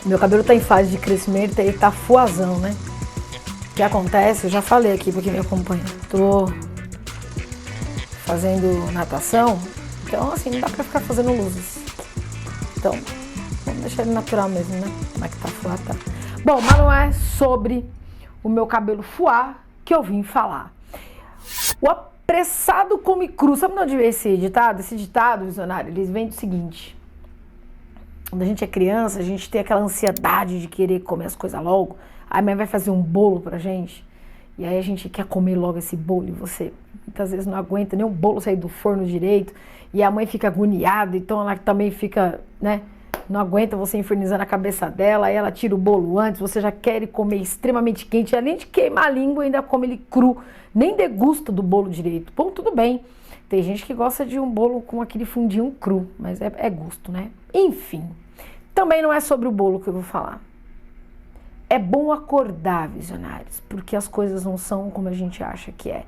Meu cabelo tá em fase de crescimento, ele tá fuazão, né? O que acontece, eu já falei aqui pra quem me acompanha. Tô fazendo natação, então assim, não dá pra ficar fazendo luzes. Então, vamos deixar ele natural mesmo, né? Como é que tá fuar, tá? Bom, mas não é sobre o meu cabelo fuar que eu vim falar. O apressado come cru. Sabe de onde veio esse ditado? Esse ditado, visionário, eles vêm do seguinte. Quando a gente é criança, a gente tem aquela ansiedade de querer comer as coisas logo. A mãe vai fazer um bolo pra gente. E aí a gente quer comer logo esse bolo. E você muitas vezes não aguenta nem o bolo sair do forno direito. E a mãe fica agoniada. Então ela também fica, né? Não aguenta você infernizando a cabeça dela. Aí ela tira o bolo antes. Você já quer comer extremamente quente. Além de queimar a língua, ainda come ele cru. Nem degusta do bolo direito. Bom, tudo bem. Tem gente que gosta de um bolo com aquele fundinho cru. Mas é gosto, né? Enfim. Também não é sobre o bolo que eu vou falar. É bom acordar, visionários, porque as coisas não são como a gente acha que é.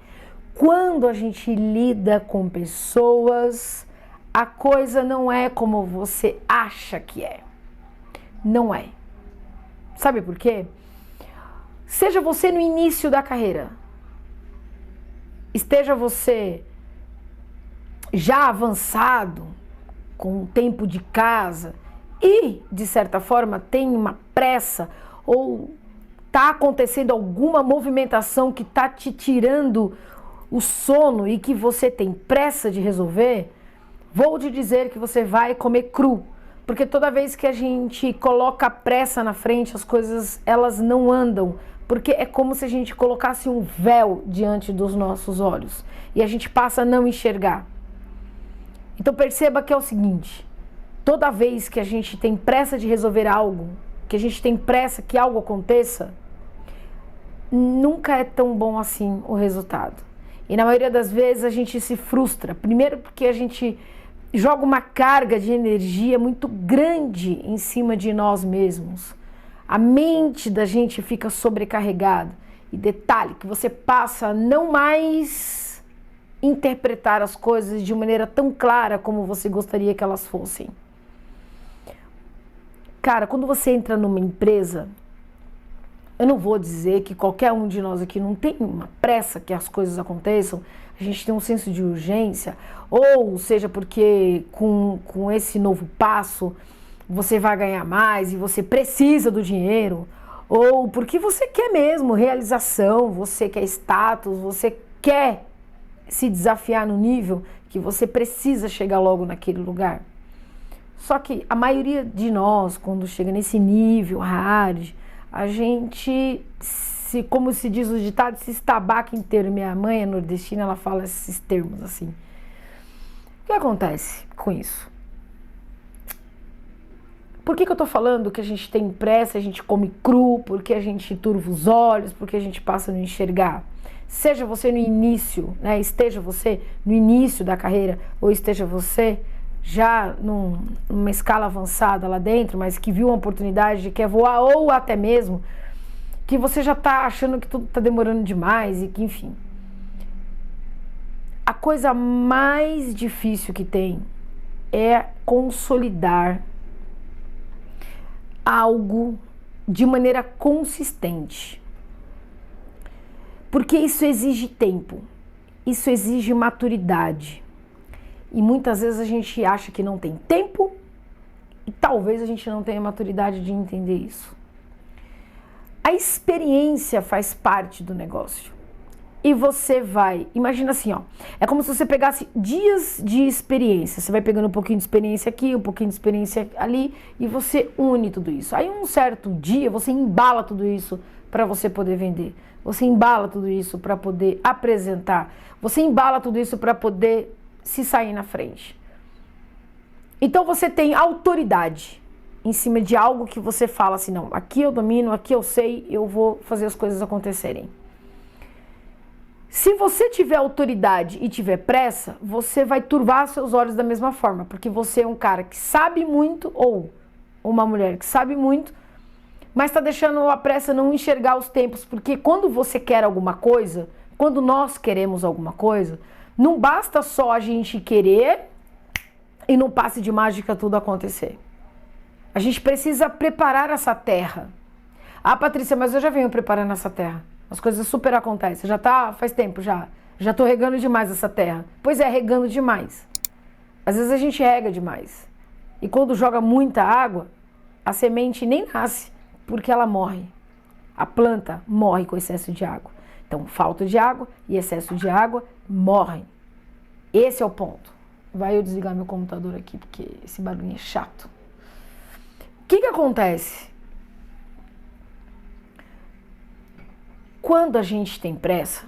Quando a gente lida com pessoas, a coisa não é como você acha que é. Não é. Sabe por quê? Seja você no início da carreira, esteja você já avançado, com o tempo de casa, e, de certa forma, tem uma pressa ou está acontecendo alguma movimentação que está te tirando o sono e que você tem pressa de resolver, vou te dizer que você vai comer cru. Porque toda vez que a gente coloca pressa na frente, as coisas elas não andam. Porque é como se a gente colocasse um véu diante dos nossos olhos e a gente passa a não enxergar. Então perceba que é o seguinte. Toda vez que a gente tem pressa de resolver algo, que a gente tem pressa que algo aconteça, nunca é tão bom assim o resultado. E na maioria das vezes a gente se frustra. Primeiro porque a gente joga uma carga de energia muito grande em cima de nós mesmos. A mente da gente fica sobrecarregada. E detalhe, que você passa a não mais interpretar as coisas de maneira tão clara como você gostaria que elas fossem. Cara, quando você entra numa empresa, eu não vou dizer que qualquer um de nós aqui não tem uma pressa que as coisas aconteçam, a gente tem um senso de urgência, ou seja, porque com esse novo passo você vai ganhar mais e você precisa do dinheiro, ou porque você quer mesmo realização, você quer status, você quer se desafiar no nível que você precisa chegar logo naquele lugar. Só que a maioria de nós, quando chega nesse nível hard, a gente, como se diz o ditado, se estabaca inteiro. Minha mãe é nordestina, ela fala esses termos assim. O que acontece com isso? Por que eu tô falando que a gente tem pressa, a gente come cru, porque a gente turva os olhos, porque a gente passa a não enxergar? Seja você no início, né? Esteja você no início da carreira, ou esteja você já numa escala avançada lá dentro, mas que viu uma oportunidade, quer voar, ou até mesmo que você já está achando que tudo está demorando demais e que, enfim. A coisa mais difícil que tem é consolidar algo de maneira consistente. Porque isso exige tempo, isso exige maturidade. E muitas vezes a gente acha que não tem tempo e talvez a gente não tenha maturidade de entender isso. A experiência faz parte do negócio. E você vai, imagina assim, ó, é como se você pegasse dias de experiência. Você vai pegando um pouquinho de experiência aqui, um pouquinho de experiência ali e você une tudo isso. Aí um certo dia você embala tudo isso para você poder vender. Você embala tudo isso para poder apresentar. Você embala tudo isso para poder se sair na frente. Então você tem autoridade em cima de algo que você fala assim, não, aqui eu domino, aqui eu sei, eu vou fazer as coisas acontecerem. Se você tiver autoridade e tiver pressa, você vai turvar seus olhos da mesma forma, porque você é um cara que sabe muito, ou uma mulher que sabe muito, mas está deixando a pressa não enxergar os tempos, porque quando você quer alguma coisa, quando nós queremos alguma coisa, não basta só a gente querer e no passe de mágica tudo acontecer. A gente precisa preparar essa terra. Ah, Patrícia, mas eu já venho preparando essa terra. As coisas super acontecem. Já tá faz tempo já. Já tô regando demais essa terra. Pois é, regando demais. Às vezes a gente rega demais. E quando joga muita água, a semente nem nasce, porque ela morre. A planta morre com excesso de água. Então, falta de água e excesso de água morrem. Esse é o ponto. Vai eu desligar meu computador aqui, porque esse barulho é chato. O que acontece? Quando a gente tem pressa,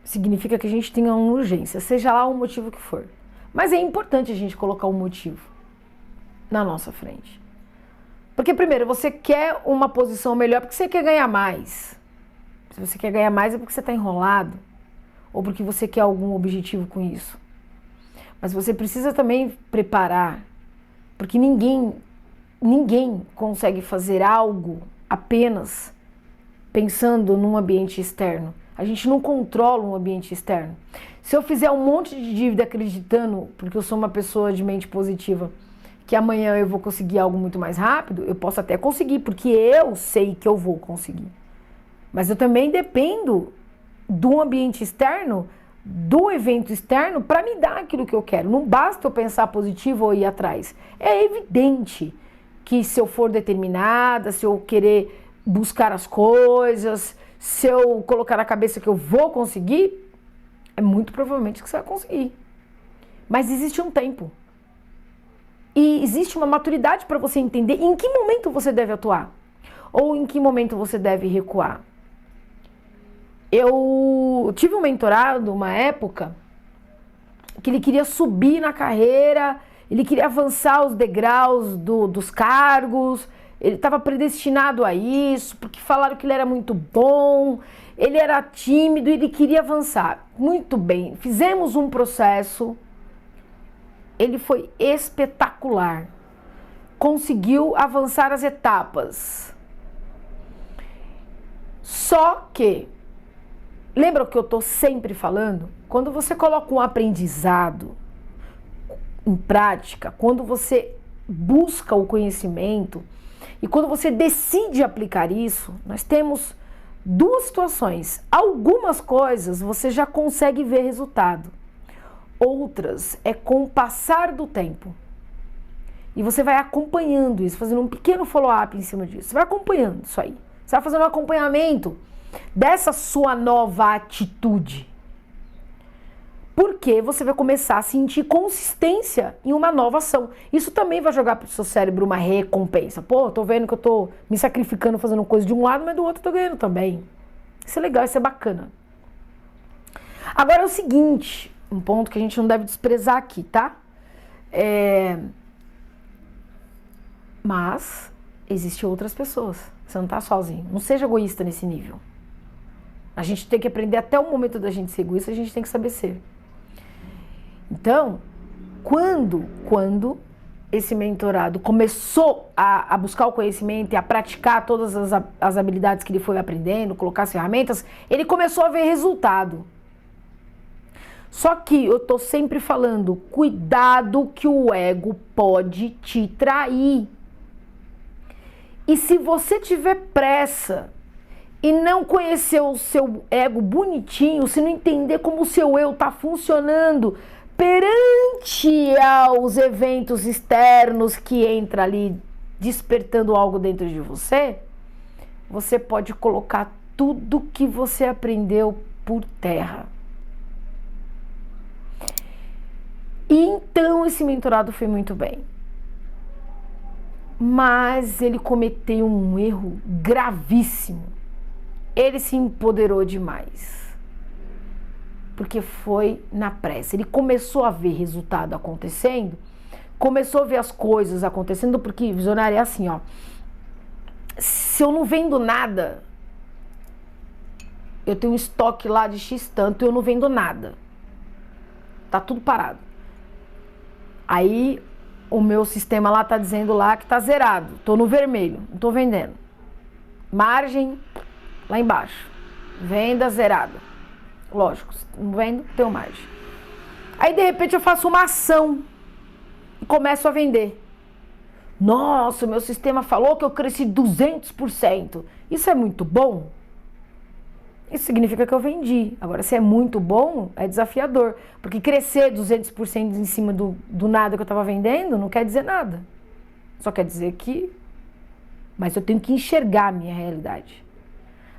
significa que a gente tem uma urgência, seja lá o motivo que for. Mas é importante a gente colocar um motivo na nossa frente. Porque, primeiro, você quer uma posição melhor porque você quer ganhar mais. Se você quer ganhar mais é porque você está enrolado ou porque você quer algum objetivo com isso. Mas você precisa também preparar, porque ninguém consegue fazer algo apenas pensando num ambiente externo. A gente não controla um ambiente externo. Se eu fizer um monte de dívida acreditando, porque eu sou uma pessoa de mente positiva, que amanhã eu vou conseguir algo muito mais rápido, eu posso até conseguir, porque eu sei que eu vou conseguir. Mas eu também dependo do ambiente externo, do evento externo, para me dar aquilo que eu quero. Não basta eu pensar positivo ou ir atrás. É evidente que se eu for determinada, se eu querer buscar as coisas, se eu colocar na cabeça que eu vou conseguir, é muito provavelmente que você vai conseguir. Mas existe um tempo. E existe uma maturidade para você entender em que momento você deve atuar. Ou em que momento você deve recuar. Eu tive um mentorado, uma época, que ele queria subir na carreira, ele queria avançar os degraus dos cargos, ele estava predestinado a isso, porque falaram que ele era muito bom, ele era tímido e ele queria avançar. Muito bem, fizemos um processo, ele foi espetacular, conseguiu avançar as etapas. Só que, lembra o que eu estou sempre falando? Quando você coloca um aprendizado em prática, quando você busca o conhecimento e quando você decide aplicar isso, nós temos duas situações. Algumas coisas você já consegue ver resultado. Outras é com o passar do tempo. E você vai acompanhando isso, fazendo um pequeno follow-up em cima disso. Você vai acompanhando isso aí. Você vai fazendo um acompanhamento dessa sua nova atitude. Porque você vai começar a sentir consistência em uma nova ação. Isso também vai jogar para o seu cérebro uma recompensa. Pô, tô vendo que eu tô me sacrificando fazendo coisa de um lado, mas do outro eu tô ganhando também. Isso é legal, isso é bacana. Agora é o seguinte, um ponto que a gente não deve desprezar aqui, tá? Mas existem outras pessoas. Você não tá sozinho. Não seja egoísta nesse nível. A gente tem que aprender até o momento da gente ser egoísta, a gente tem que saber ser. Então, quando esse mentorado começou a buscar o conhecimento e a praticar todas as habilidades que ele foi aprendendo, colocar as ferramentas, ele começou a ver resultado. Só que eu tô sempre falando, cuidado que o ego pode te trair. E se você tiver pressa e não conhecer o seu ego bonitinho, se não entender como o seu eu está funcionando perante aos eventos externos que entra ali despertando algo dentro de você, você pode colocar tudo que você aprendeu por terra. E então esse mentorado foi muito bem. Mas ele cometeu um erro gravíssimo. Ele se empoderou demais. Porque foi na pressa. Ele começou a ver resultado acontecendo, começou a ver as coisas acontecendo, porque visionário é assim, ó. Se eu não vendo nada, eu tenho um estoque lá de X tanto, eu não vendo nada. Tá tudo parado. Aí o meu sistema lá tá dizendo lá que tá zerado. Tô no vermelho, não tô vendendo. Margem lá embaixo. Venda zerada. Lógico, não vendo, tenho margem. Aí de repente eu faço uma ação e começo a vender. Nossa, o meu sistema falou que eu cresci 200%. Isso é muito bom? Isso significa que eu vendi. Agora, se é muito bom, é desafiador. Porque crescer 200% em cima do nada que eu estava vendendo não quer dizer nada. Só quer dizer que... Mas eu tenho que enxergar a minha realidade.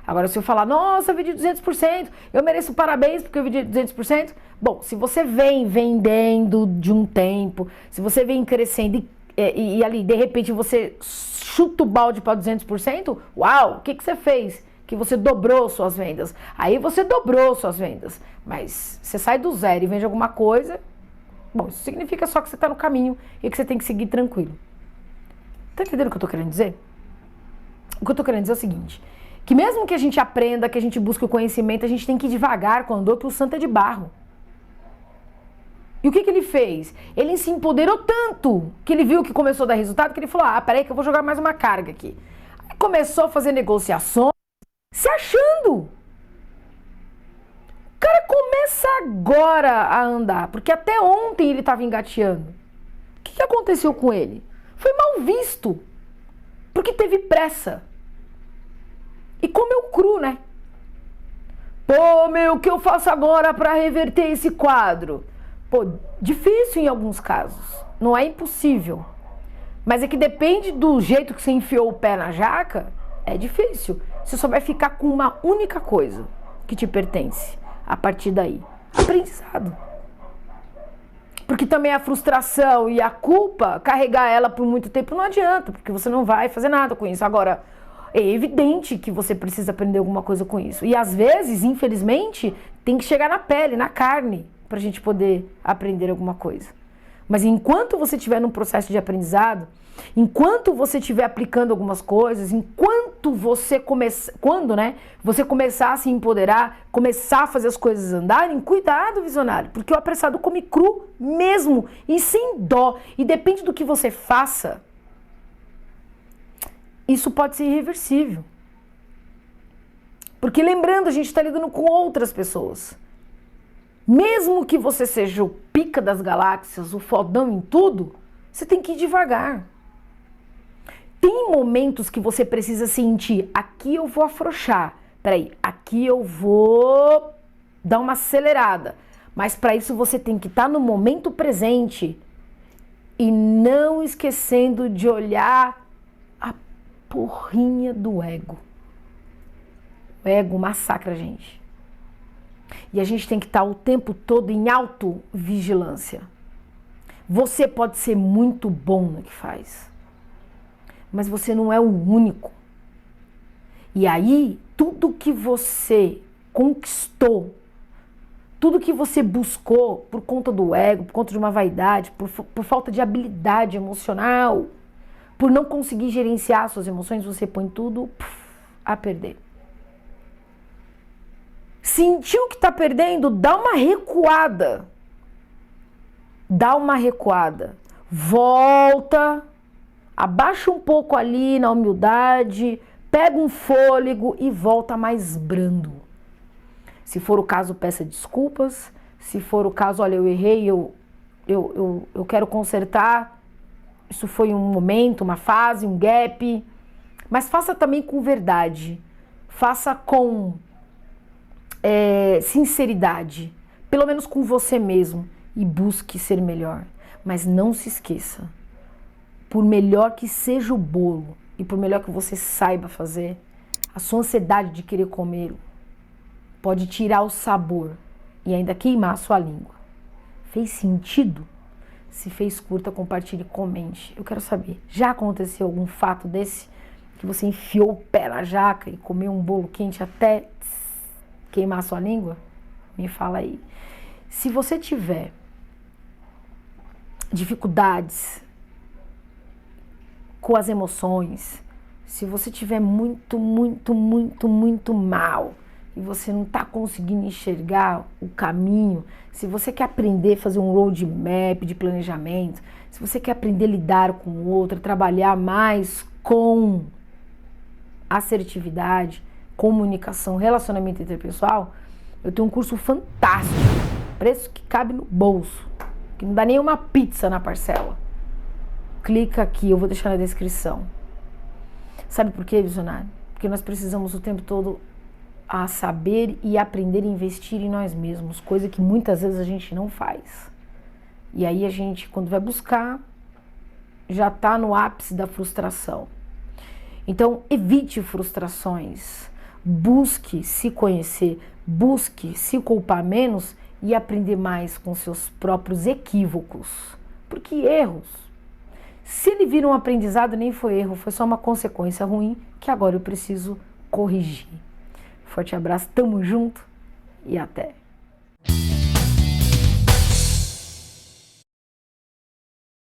Agora, se eu falar, nossa, eu vendi 200%, eu mereço parabéns porque eu vendi 200%. Bom, se você vem vendendo de um tempo, se você vem crescendo e ali, de repente, você chuta o balde para 200%, uau, o que você fez? Que você dobrou suas vendas. Aí você dobrou suas vendas. Mas você sai do zero e vende alguma coisa, bom, isso significa só que você está no caminho e que você tem que seguir tranquilo. Tá entendendo o que eu tô querendo dizer? O que eu tô querendo dizer é o seguinte, que mesmo que a gente aprenda, que a gente busque o conhecimento, a gente tem que ir devagar com o andor, que o santo é de barro. E o que ele fez? Ele se empoderou tanto que ele viu que começou a dar resultado, que ele falou, peraí que eu vou jogar mais uma carga aqui. Aí começou a fazer negociações, se achando. O cara começa agora a andar, porque até ontem ele estava engateando. O que aconteceu com ele? Foi mal visto, porque teve pressa. E comeu cru, né? Pô, meu, o que eu faço agora para reverter esse quadro? Pô, difícil em alguns casos, não é impossível. Mas é que depende do jeito que você enfiou o pé na jaca, é difícil. Você só vai ficar com uma única coisa que te pertence a partir daí. Aprendizado. Porque também a frustração e a culpa, carregar ela por muito tempo não adianta, porque você não vai fazer nada com isso. Agora, é evidente que você precisa aprender alguma coisa com isso. E às vezes, infelizmente, tem que chegar na pele, na carne, pra gente poder aprender alguma coisa. Mas enquanto você estiver num processo de aprendizado, enquanto você estiver aplicando algumas coisas, enquanto você você começar a se empoderar, começar a fazer as coisas andarem, cuidado, visionário, porque o apressado come cru mesmo e sem dó. E depende do que você faça, isso pode ser irreversível. Porque lembrando, a gente está lidando com outras pessoas. Mesmo que você seja o pica das galáxias, o fodão em tudo, você tem que ir devagar. Tem momentos que você precisa sentir, aqui eu vou afrouxar, peraí, aqui eu vou dar uma acelerada. Mas para isso você tem que estar no momento presente e não esquecendo de olhar a porrinha do ego. O ego massacra a gente. E a gente tem que estar o tempo todo em autovigilância. Você pode ser muito bom no que faz, mas você não é o único. E aí, tudo que você conquistou, tudo que você buscou por conta do ego, por conta de uma vaidade, por falta de habilidade emocional, por não conseguir gerenciar suas emoções, você põe tudo a perder. Sentiu que está perdendo? Dá uma recuada. Dá uma recuada. Volta, abaixa um pouco ali na humildade, pega um fôlego e volta mais brando. Se for o caso, peça desculpas. Se for o caso, olha, eu errei, eu quero consertar. Isso foi um momento, uma fase, um gap. Mas faça também com verdade. Faça com sinceridade, pelo menos com você mesmo, e busque ser melhor. Mas não se esqueça, por melhor que seja o bolo e por melhor que você saiba fazer, a sua ansiedade de querer comê-lo pode tirar o sabor e ainda queimar a sua língua. Fez sentido? Se fez, curta, compartilhe, comente. Eu quero saber, já aconteceu algum fato desse que você enfiou o pé na jaca e comeu um bolo quente até queimar a sua língua? Me fala aí. Se você tiver dificuldades com as emoções, se você tiver muito mal e você não está conseguindo enxergar o caminho, se você quer aprender a fazer um roadmap de planejamento, se você quer aprender a lidar com o outro, trabalhar mais com assertividade, comunicação, relacionamento interpessoal, eu tenho um curso fantástico, preço que cabe no bolso, que não dá nem uma pizza na parcela. clica aqui, eu vou deixar na descrição. Sabe por quê, visionário? Porque nós precisamos o tempo todo a saber e aprender a investir em nós mesmos, coisa que muitas vezes a gente não faz. E aí a gente, quando vai buscar, já está no ápice da frustração. Então, evite frustrações, busque se conhecer, busque se culpar menos e aprender mais com seus próprios equívocos. Porque erros, se ele vira um aprendizado, nem foi erro, foi só uma consequência ruim que agora eu preciso corrigir. Forte abraço, tamo junto e até!